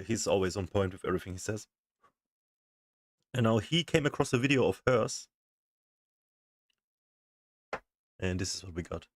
He's always on point with everything he says. And now he came across a video of hers, and this is what we got.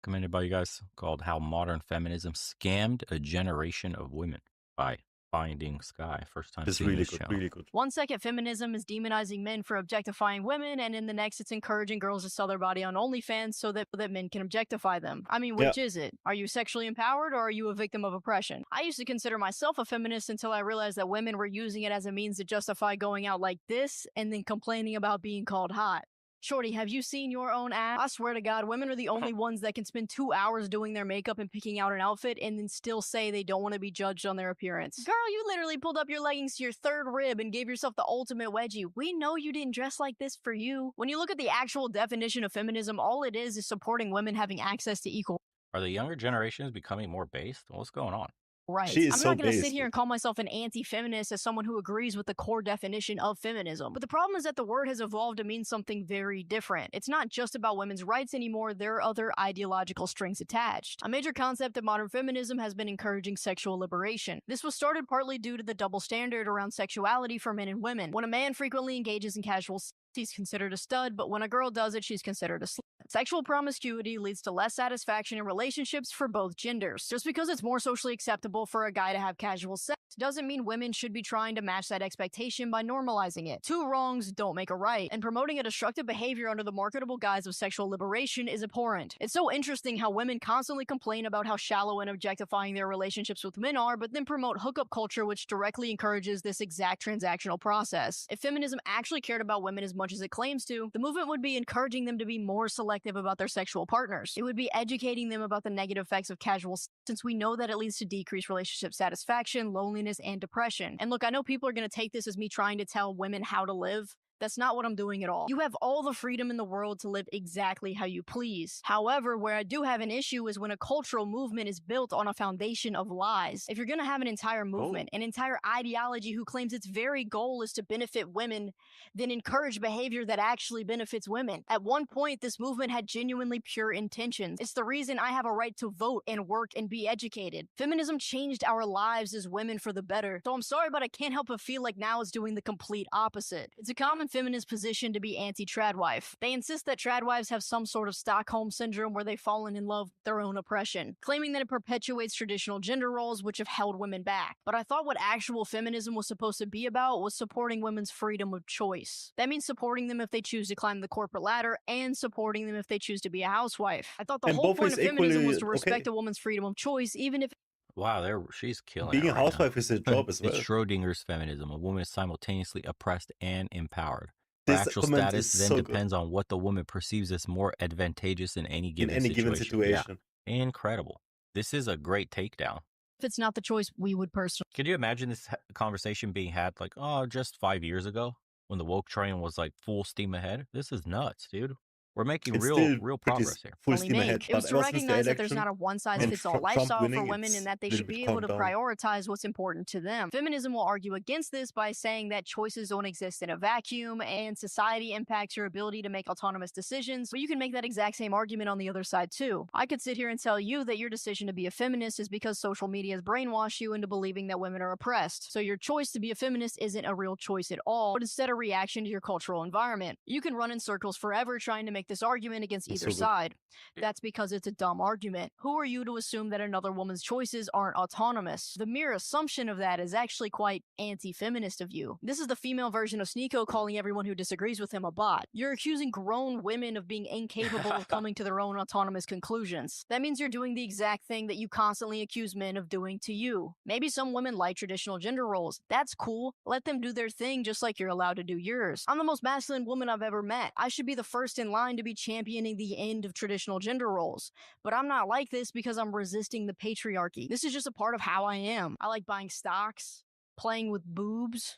Recommended by you guys, called How Modern Feminism Scammed a Generation of Women by Finding Sky. First time It's seeing really this good, channel. really good. 1 second, feminism is demonizing men for objectifying women, and in the next, it's encouraging girls to sell their body on OnlyFans so that men can objectify them. I mean, which is it? Are you sexually empowered, or are you a victim of oppression? I used to consider myself a feminist until I realized that women were using it as a means to justify going out like this and then complaining about being called hot. Shorty, have you seen your own ass? I swear to God, women are the only ones that can spend 2 hours doing their makeup and picking out an outfit and then still say they don't want to be judged on their appearance. Girl, you literally pulled up your leggings to your third rib and gave yourself the ultimate wedgie. We know you didn't dress like this for you. When you look at the actual definition of feminism, all it is supporting women having access to equal. Are the younger generations becoming more based? What's going on? Right. She is I'm so not going to sit based. here and call myself an anti-feminist as someone who agrees with the core definition of feminism. But the problem is that the word has evolved to mean something very different. It's not just about women's rights anymore. There are other ideological strings attached. A major concept of modern feminism has been encouraging sexual liberation. This was started partly due to the double standard around sexuality for men and women. When a man frequently engages in casual sex, he's considered a stud, but when a girl does it, she's considered a slut. Sexual promiscuity leads to less satisfaction in relationships for both genders. Just because it's more socially acceptable for a guy to have casual sex doesn't mean women should be trying to match that expectation by normalizing it. Two wrongs don't make a right, and promoting a destructive behavior under the marketable guise of sexual liberation is abhorrent. It's so interesting how women constantly complain about how shallow and objectifying their relationships with men are, but then promote hookup culture, which directly encourages this exact transactional process. If feminism actually cared about women as much as it claims to, the movement would be encouraging them to be more selective about their sexual partners. It would be educating them about the negative effects of casual sex, since we know that it leads to decreased relationship satisfaction, loneliness, and depression. And look, I know people are going to take this as me trying to tell women how to live. That's not what I'm doing at all. You have all the freedom in the world to live exactly how you please. However, where I do have an issue is when a cultural movement is built on a foundation of lies. If you're going to have an entire movement, an entire ideology who claims its very goal is to benefit women, then encourage behavior that actually benefits women. At one point, this movement had genuinely pure intentions. It's the reason I have a right to vote and work and be educated. Feminism changed our lives as women for the better. So I'm sorry, but I can't help but feel like now it's doing the complete opposite. It's a common feminist position to be anti-tradwife. They insist that tradwives have some sort of Stockholm syndrome where they've fallen in love with their own oppression, claiming that it perpetuates traditional gender roles which have held women back. But I thought what actual feminism was supposed to be about was supporting women's freedom of choice. That means supporting them if they choose to climb the corporate ladder and supporting them if they choose to be a housewife. I thought the And whole both point is of feminism equally was to respect okay. a woman's freedom of choice, even if Wow, she's killing Being it a right housewife now. is a job as well. It's Schrodinger's feminism. A woman is simultaneously oppressed and empowered. Her This actual comment status is then so good. depends on what the woman perceives as more advantageous in any In given any given situation. Yeah. Incredible. This is a great takedown. it's not the choice we would personally. Could you imagine this conversation being had like, just 5 years ago when the woke train was like full steam ahead? This is nuts, dude. We're making It's real still pretty progress here. full steam ahead. It was But to ever since the recognize that there's election not a and one-size-fits-all Trump lifestyle for winning, women it's and that they a little should bit be able calmed to down. prioritize what's important to them. Feminism will argue against this by saying that choices don't exist in a vacuum and society impacts your ability to make autonomous decisions, but you can make that exact same argument on the other side too. I could sit here and tell you that your decision to be a feminist is because social media has brainwashed you into believing that women are oppressed. So your choice to be a feminist isn't a real choice at all, but instead a reaction to your cultural environment. You can run in circles forever trying to make this argument against It's either so good. side. That's because it's a dumb argument. Who are you to assume that another woman's choices aren't autonomous? The mere assumption of that is actually quite anti-feminist of you. This is the female version of Sneeko calling everyone who disagrees with him a bot. You're accusing grown women of being incapable of coming to their own autonomous conclusions. That means you're doing the exact thing that you constantly accuse men of doing to you. Maybe some women like traditional gender roles. That's cool. Let them do their thing just like you're allowed to do yours. I'm the most masculine woman I've ever met. I should be the first in line to be championing the end of traditional gender roles. But I'm not like this because I'm resisting the patriarchy. This is just a part of how I am. I like buying stocks, playing with boobs.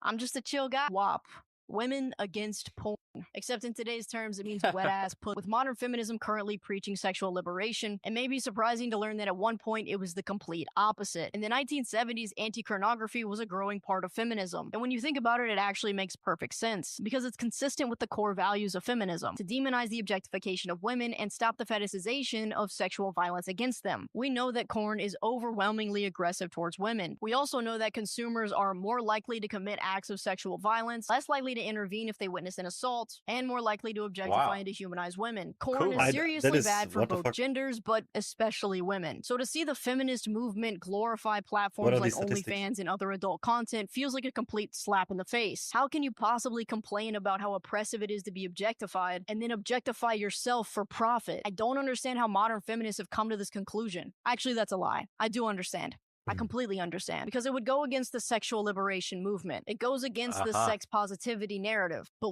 I'm just a chill guy. WAP. Women against porn. Except in today's terms, it means wet ass pussy. With modern feminism currently preaching sexual liberation, it may be surprising to learn that at one point it was the complete opposite. In the 1970s, anti-pornography was a growing part of feminism. And when you think about it, it actually makes perfect sense, because it's consistent with the core values of feminism, to demonize the objectification of women and stop the fetishization of sexual violence against them. We know that porn is overwhelmingly aggressive towards women. We also know that consumers are more likely to commit acts of sexual violence, less likely to intervene if they witness an assault, and more likely to objectify and dehumanize women. Porn is seriously bad for both genders, but especially women. So to see the feminist movement glorify platforms like OnlyFans and other adult content feels like a complete slap in the face. How can you possibly complain about how oppressive it is to be objectified and then objectify yourself for profit? I don't understand how modern feminists have come to this conclusion. Actually, that's a lie. I do understand. I completely understand, because it would go against the sexual liberation movement. It goes against the sex positivity narrative. But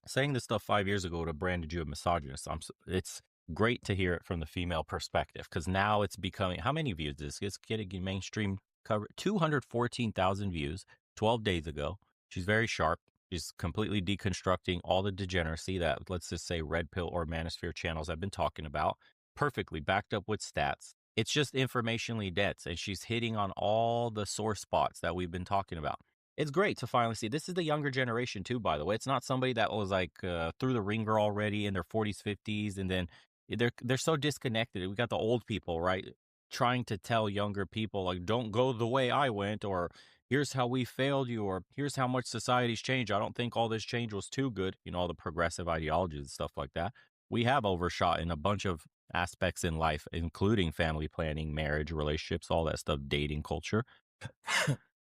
saying this stuff 5 years ago would have branded you a misogynist. It's great to hear it from the female perspective, because now it's becoming, how many views is this? It's getting mainstream cover, 214,000 views 12 days ago. She's very sharp. She's completely deconstructing all the degeneracy that, let's just say, Red Pill or Manosphere channels have been talking about, perfectly backed up with stats. It's just informationally dense, and she's hitting on all the sore spots that we've been talking about. It's great to finally see. This is the younger generation too, by the way. It's not somebody that was like through the ringer already in their 40s, 50s, and then they're so disconnected. We got the old people, right, trying to tell younger people, like, don't go the way I went, or here's how we failed you, or here's how much society's changed. I don't think all this change was too good. You know, all the progressive ideologies and stuff like that. We have overshot in a bunch of aspects in life, including family planning, marriage, relationships, all that stuff, dating culture.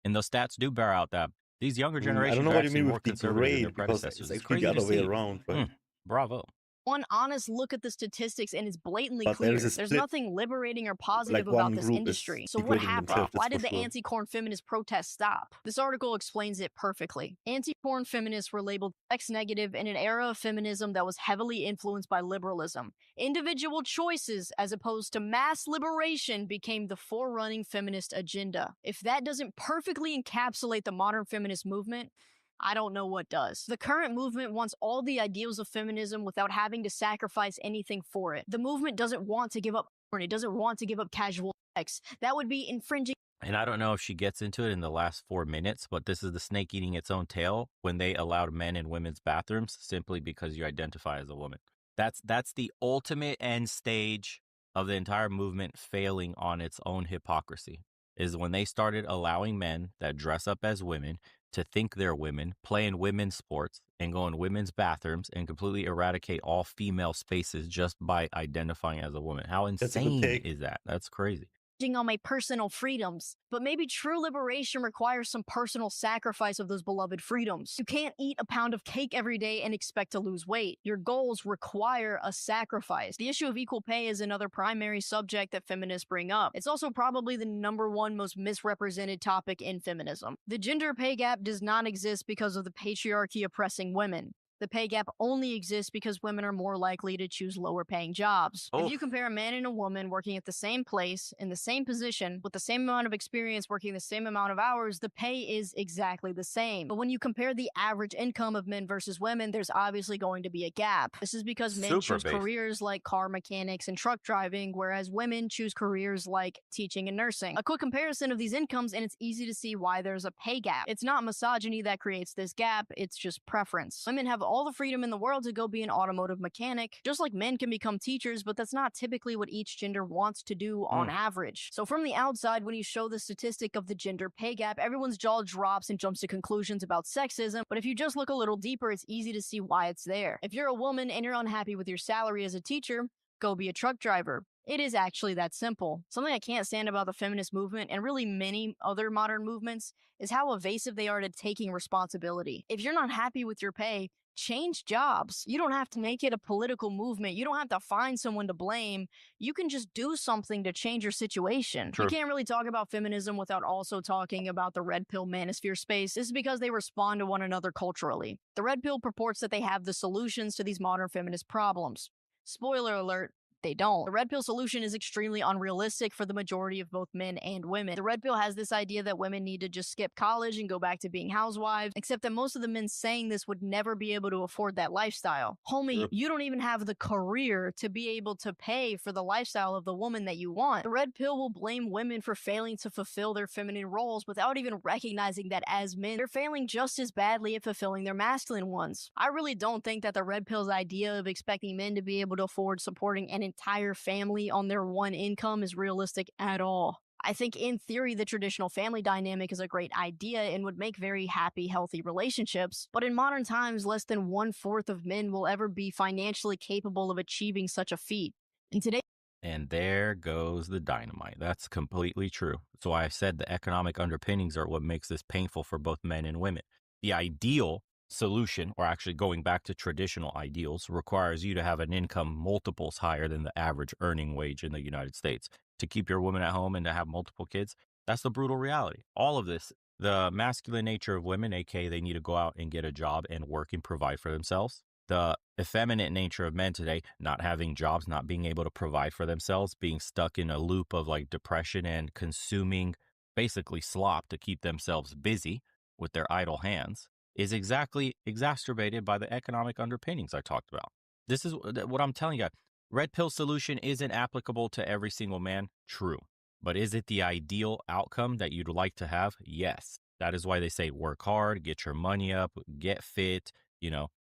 And those stats do bear out that these younger generations are actually more conservative than their predecessors. It's crazy to see. Around, right? Bravo. One honest look at the statistics and it's blatantly clear. There's nothing liberating or positive about this industry. So what happened? Why did the anti-porn feminist protests stop? This article explains it perfectly. Anti-porn feminists were labeled sex-negative in an era of feminism that was heavily influenced by liberalism. Individual choices, as opposed to mass liberation, became the forerunning feminist agenda. If that doesn't perfectly encapsulate the modern feminist movement, I don't know what does. The current movement wants all the ideals of feminism without having to sacrifice anything for it. The movement doesn't want to give up porn. It doesn't want to give up casual sex. That would be infringing. And I don't know if she gets into it in the last 4 minutes, but this is the snake eating its own tail when they allowed men in women's bathrooms simply because you identify as a woman. That's the ultimate end stage of the entire movement failing on its own hypocrisy, is when they started allowing men that dress up as women to think they're women, play in women's sports, and go in women's bathrooms and completely eradicate all female spaces just by identifying as a woman. How insane is that? That's crazy. On my personal freedoms, but maybe true liberation requires some personal sacrifice of those beloved freedoms. You can't eat a pound of cake every day and expect to lose weight. Your goals require a sacrifice. The issue of equal pay is another primary subject that feminists bring up. It's also probably the #1 most misrepresented topic in feminism. The gender pay gap does not exist because of the patriarchy oppressing women. The pay gap only exists because women are more likely to choose lower paying jobs. If you compare a man and a woman working at the same place, in the same position, with the same amount of experience, working the same amount of hours, the pay is exactly the same. But when you compare the average income of men versus women, there's obviously going to be a gap. This is because men choose careers like car mechanics and truck driving, whereas women choose careers like teaching and nursing. A quick comparison of these incomes, and it's easy to see why there's a pay gap. It's not misogyny that creates this gap, it's just preference. Women have all the freedom in the world to go be an automotive mechanic, just like men can become teachers, but that's not typically what each gender wants to do on average. So from the outside, when you show the statistic of the gender pay gap, everyone's jaw drops and jumps to conclusions about sexism, but if you just look a little deeper, it's easy to see why it's there. If you're a woman and you're unhappy with your salary as a teacher, go be a truck driver. It is actually that simple. Something I can't stand about the feminist movement, and really many other modern movements, is how evasive they are to taking responsibility. If you're not happy with your pay, change jobs. You don't have to make it a political movement. You don't have to find someone to blame. You can just do something to change your situation. You can't really talk about feminism without also talking about the red pill manosphere space. This is because they respond to one another culturally. The red pill purports that they have the solutions to these modern feminist problems. Spoiler alert, they don't. The red pill solution is extremely unrealistic for the majority of both men and women. The red pill has this idea that women need to just skip college and go back to being housewives, except that most of the men saying this would never be able to afford that lifestyle. Homie, Sure. you don't even have the career to be able to pay for the lifestyle of the woman that you want. The red pill will blame women for failing to fulfill their feminine roles without even recognizing that as men, they're failing just as badly at fulfilling their masculine ones. I really don't think that the red pill's idea of expecting men to be able to afford supporting an entire family on their one income is realistic at all. I think in theory, the traditional family dynamic is a great idea and would make very happy, healthy relationships. But in modern times, less than 1/4 of men will ever be financially capable of achieving such a feat. And today, And there goes the dynamite. That's completely true. So I said the economic underpinnings are what makes this painful for both men and women. The ideal solution, or actually going back to traditional ideals, requires you to have an income multiples higher than the average earning wage in the United States to keep your woman at home and to have multiple kids. That's the brutal reality. All of this, the masculine nature of women, aka they need to go out and get a job and work and provide for themselves. The effeminate nature of men today, not having jobs, not being able to provide for themselves, being stuck in a loop of like depression and consuming basically slop to keep themselves busy with their idle hands, is exactly exacerbated by the economic underpinnings I talked about. This is what I'm telling you. Red pill solution isn't applicable to every single man. True. But is it the ideal outcome that you'd like to have? Yes. That is why they say work hard, get your money up, get fit,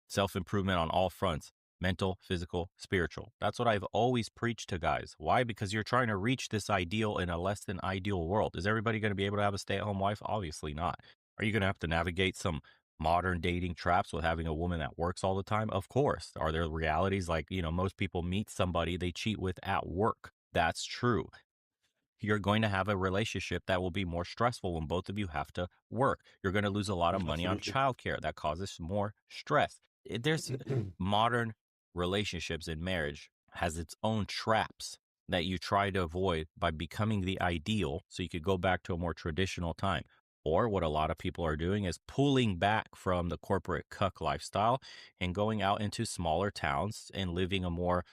self-improvement on all fronts, mental, physical, spiritual. That's what I've always preached to guys. Why? Because you're trying to reach this ideal in a less than ideal world. Is everybody going to be able to have a stay-at-home wife? Obviously not. Are you going to have to navigate some modern dating traps with having a woman that works all the time? Of course. Are there realities like, most people meet somebody they cheat with at work? That's true. You're going to have a relationship that will be more stressful when both of you have to work. You're going to lose a lot of money on Absolutely. childcare. That causes more stress. There's modern relationships in marriage has its own traps that you try to avoid by becoming the ideal so you could go back to a more traditional time. Or what a lot of people are doing is pulling back from the corporate cuck lifestyle and going out into smaller towns and living a more,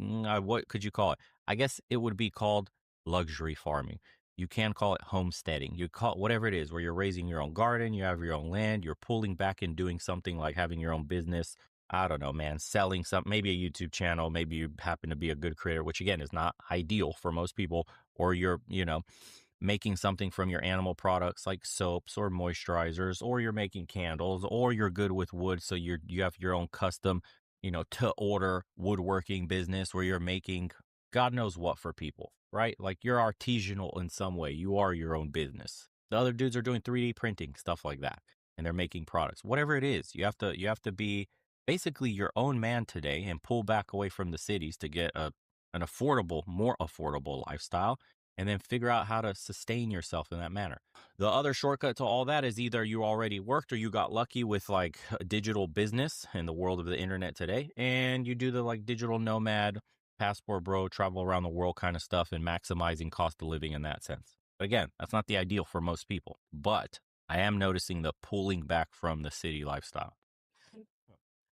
what could you call it? I guess it would be called luxury farming. You can call it homesteading. You call it whatever it is, where you're raising your own garden, you have your own land, you're pulling back and doing something like having your own business. I don't know, man, selling something, maybe a YouTube channel, maybe you happen to be a good creator, which again is not ideal for most people, or you're, making something from your animal products like soaps or moisturizers, or you're making candles, or you're good with wood. So you have your own custom, to order woodworking business where you're making God knows what for people, right? Like you're artisanal in some way. You are your own business. The other dudes are doing 3D printing, stuff like that, and they're making products. Whatever it is, you have to be basically your own man today and pull back away from the cities to get an affordable, more affordable lifestyle, and then figure out how to sustain yourself in that manner. The other shortcut to all that is either you already worked or you got lucky with like a digital business in the world of the internet today, and you do the like digital nomad, passport bro, travel around the world kind of stuff and maximizing cost of living in that sense. But again, that's not the ideal for most people. But I am noticing the pulling back from the city lifestyle.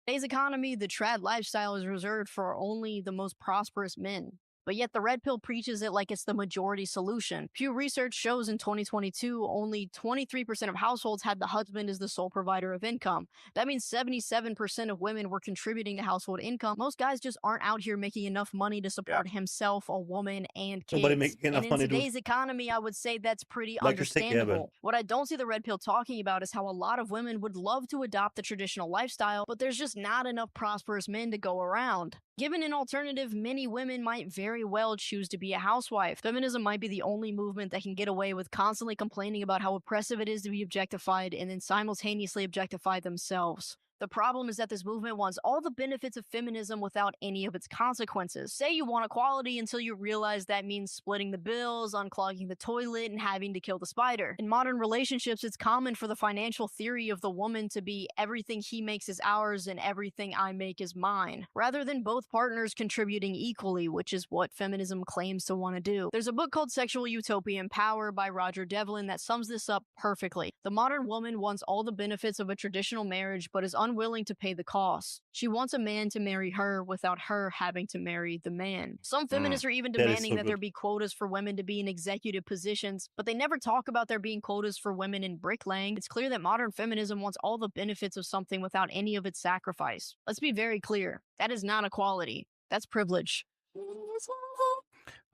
today's economy, the trad lifestyle is reserved for only the most prosperous men. But yet the red pill preaches it like it's the majority solution. Pew Research shows in 2022, only 23% of households had the husband as the sole provider of income. That means 77% of women were contributing to household income. Most guys just aren't out here making enough money to support himself, a woman, and kids. Nobody making enough and in money, dude. today's economy, I would say that's pretty Like you're sick, yeah, man. understandable. What I don't see the red pill talking about is how a lot of women would love to adopt the traditional lifestyle, but there's just not enough prosperous men to go around. Given an alternative, many women might very well choose to be a housewife. Feminism might be the only movement that can get away with constantly complaining about how oppressive it is to be objectified and then simultaneously objectify themselves. The problem is that this movement wants all the benefits of feminism without any of its consequences. Say you want equality until you realize that means splitting the bills, unclogging the toilet, and having to kill the spider. In modern relationships, it's common for the financial theory of the woman to be everything he makes is ours and everything I make is mine, rather than both partners contributing equally, which is what feminism claims to want to do. There's a book called Sexual Utopia and Power by Roger Devlin that sums this up perfectly. The modern woman wants all the benefits of a traditional marriage, but is unwilling unwilling to pay the cost. She wants a man to marry her without her having to marry the man. Some feminists are even That is demanding so that there good. be quotas for women to be in executive positions, but they never talk about there being quotas for women in bricklaying. It's clear that modern feminism wants all the benefits of something without any of its sacrifice. Let's be very clear. That is not equality. That's privilege.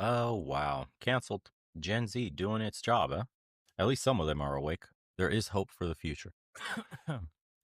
Oh, wow. Canceled. Gen Z doing its job, huh? At least some of them are awake. There is hope for the future.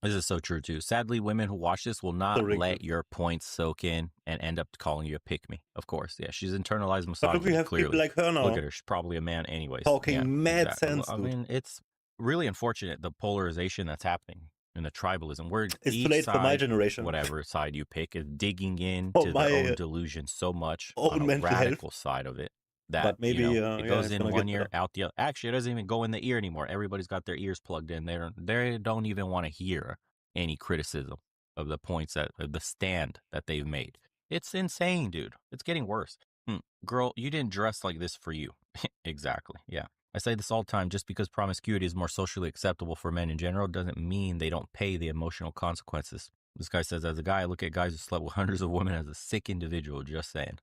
This is so true, too. Sadly, women who watch this will not So let wrinkled. your points soak in and end up calling you a pick-me. Of course, yeah. She's internalized But look, we misogyny, have people clearly. like her Look now at her. She's probably a man anyways. talking Yeah, mad exactly. sense, I dude. mean, it's really unfortunate, the polarization that's happening and the tribalism, where It's too each late for my side, generation. whatever side you pick, is digging For into my their own delusion so much on own a mental health. radical side of it that, But maybe, it yeah, goes it's in gonna one get ear, better. out the other. Actually, it doesn't even go in the ear anymore. Everybody's got their ears plugged in. They don't even want to hear any criticism of the points of the stand that they've made. It's insane, dude. It's getting worse. Girl, you didn't dress like this for you. Exactly. Yeah. I say this all the time. Just because promiscuity is more socially acceptable for men in general doesn't mean they don't pay the emotional consequences. This guy says, as a guy, I look at guys who slept with hundreds of women as a sick individual. Just saying.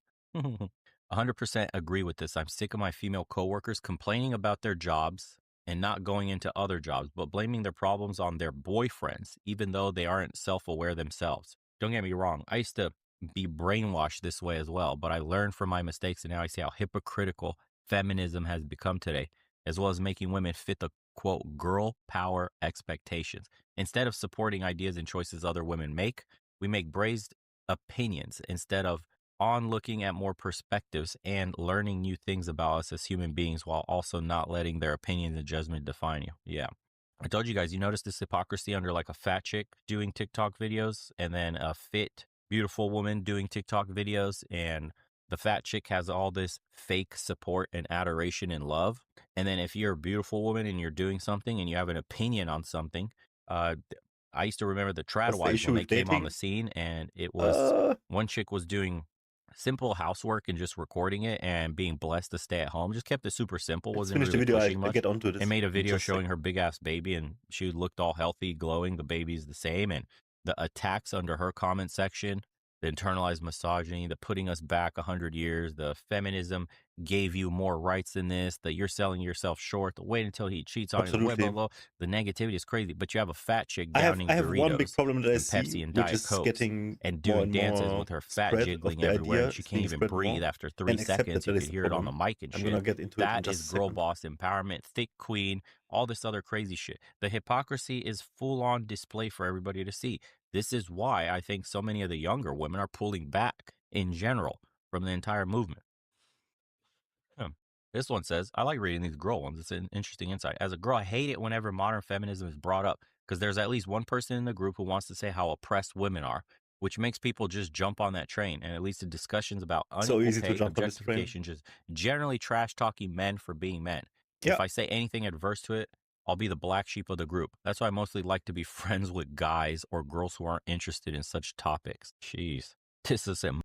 100% agree with this. I'm sick of my female coworkers complaining about their jobs and not going into other jobs, but blaming their problems on their boyfriends, even though they aren't self-aware themselves. Don't get me wrong. I used to be brainwashed this way as well, but I learned from my mistakes, and now I see how hypocritical feminism has become today, as well as making women fit the quote girl power expectations. Instead of supporting ideas and choices other women make, we make braised opinions instead of on looking at more perspectives and learning new things about us as human beings, while also not letting their opinions and judgment define you. Yeah. I told you guys, you notice this hypocrisy under like a fat chick doing TikTok videos and then a fit, beautiful woman doing TikTok videos, and the fat chick has all this fake support and adoration and love. And then if you're a beautiful woman and you're doing something and you have an opinion on something, I used to remember the trad What's the wives issue when they with came on dating? the scene, and it was one chick was doing simple housework and just recording it and being blessed to stay at home. Just kept it super simple, Let's wasn't finish the really video. pushing I much, get onto this and made a in video just a sec. showing her big ass baby, and she looked all healthy, glowing. The baby's the same, and the attacks under her comment section, the internalized misogyny, the putting us back 100 years, the feminism gave you more rights than this, that you're selling yourself short, the wait until he cheats on you, blah, Absolutely. blah, blah. The negativity is crazy, but you have a fat chick I downing have one big Doritos problem that I and see, Pepsi and which Diet is Cokes getting and more doing and dances more with her fat spread of jiggling the everywhere, idea. and she It's can't being even spread breathe more after 3 and accepted seconds. that You is could a hear it on the problem. mic and I'm shit. gonna get into it in That just is a girl second. boss empowerment, thick queen, all this other crazy shit. The hypocrisy is full on display for everybody to see. This is why I think so many of the younger women are pulling back in general from the entire movement. This one says, I like reading these girl ones. It's an interesting insight. As a girl, I hate it whenever modern feminism is brought up, because there's at least one person in the group who wants to say how oppressed women are, which makes people just jump on that train, and it leads to discussions about So unequal easy to pay, jump on this train. objectification, just generally trash talking men for being men. Yeah. If I say anything adverse to it, I'll be the black sheep of the group. That's why I mostly like to be friends with guys or girls who aren't interested in such topics. Jeez. This is it.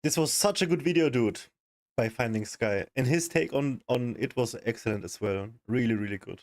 This was such a good video, dude, by Finding Sky. And his take on it was excellent as well. Really, really good.